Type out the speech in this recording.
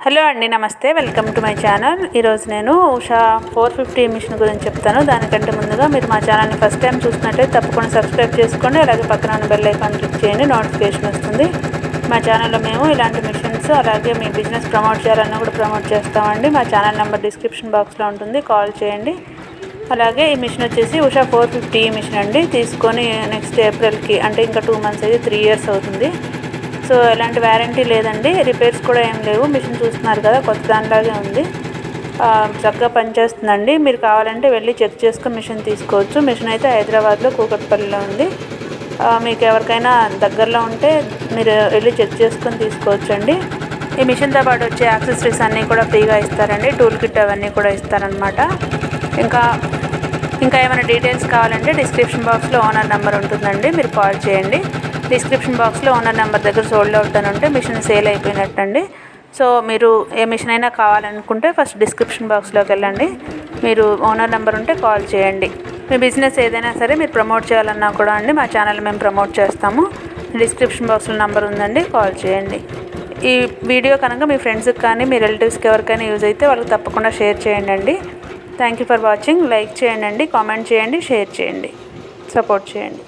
Hello అండి, నమస్తే. Welcome to my channel. ఈరోజు నేను ఉషా 450 మిషన్ గురించి చెప్తాను. దానికంటే ముందుగా మీరు మా ఛానల్ని ఫస్ట్ టైం చూసినట్టయితే తప్పకుండా సబ్స్క్రైబ్ చేసుకోండి. అలాగే పక్కన ఉన్న బెల్ ఐకాన్ క్లిక్ చేయండి, నోటిఫికేషన్ వస్తుంది. మా ఛానల్లో మేము ఇలాంటి మిషన్స్ అలాగే మీ బిజినెస్ ప్రమోట్ చేయాలన్నా కూడా ప్రమోట్ చేస్తామండి. మా ఛానల్ నెంబర్ డిస్క్రిప్షన్ బాక్స్లో ఉంటుంది, కాల్ చేయండి. అలాగే ఈ మిషన్ వచ్చేసి ఉషా 450 మిషన్ అండి. తీసుకొని నెక్స్ట్ ఏప్రిల్కి అంటే ఇంకా 2 మంత్స్ అయితే 3 ఇయర్స్ అవుతుంది. సో ఎలాంటి వారంటీ లేదండి, రిపేర్స్ కూడా ఏం లేవు. మిషన్ చూస్తున్నారు కదా, కొత్త దానిలాగే ఉంది. చక్కగా పనిచేస్తుందండి. మీరు కావాలంటే వెళ్ళి చెక్ చేసుకుని మిషన్ తీసుకోవచ్చు. మిషన్ అయితే హైదరాబాద్లో కూకట్పల్లిలో ఉంది. మీకు ఎవరికైనా దగ్గరలో ఉంటే మీరు వెళ్ళి చెక్ చేసుకొని తీసుకోవచ్చండి. ఈ మిషన్తో పాటు వచ్చే యాక్సెసరీస్ అన్నీ కూడా ఫ్రీగా ఇస్తారండి. టూల్ కిట్ అవన్నీ కూడా ఇస్తారనమాట. ఇంకా ఏమైనా డీటెయిల్స్ కావాలంటే డిస్క్రిప్షన్ బాక్స్లో ఓనర్ నెంబర్ ఉంటుందండి, మీరు కాల్ చేయండి. డిస్క్రిప్షన్ బాక్స్లో ఓనర్ నెంబర్ దగ్గర సోల్డ్ అవుట్ అని ఉంటే మిషన్ సేల్ అయిపోయినట్టండి. సో మీరు ఏ మిషన్ అయినా కావాలనుకుంటే ఫస్ట్ డిస్క్రిప్షన్ బాక్స్లోకి వెళ్ళండి. మీరు ఓనర్ నెంబర్ ఉంటే కాల్ చేయండి. మీ బిజినెస్ ఏదైనా సరే మీరు ప్రమోట్ చేయాలన్నా కూడా అండి, మా ఛానల్ మేము ప్రమోట్ చేస్తాము. డిస్క్రిప్షన్ బాక్స్లో నెంబర్ ఉందండి, కాల్ చేయండి. ఈ వీడియో కనుక మీ ఫ్రెండ్స్కి కానీ మీ రిలేటివ్స్కి ఎవరికైనా యూజ్ అయితే వాళ్ళకి తప్పకుండా షేర్ చేయండి అండి. Thank you for watching. Like చేయండి, కామెంట్ చేయండి, షేర్ చేయండి, సపోర్ట్ చేయండి.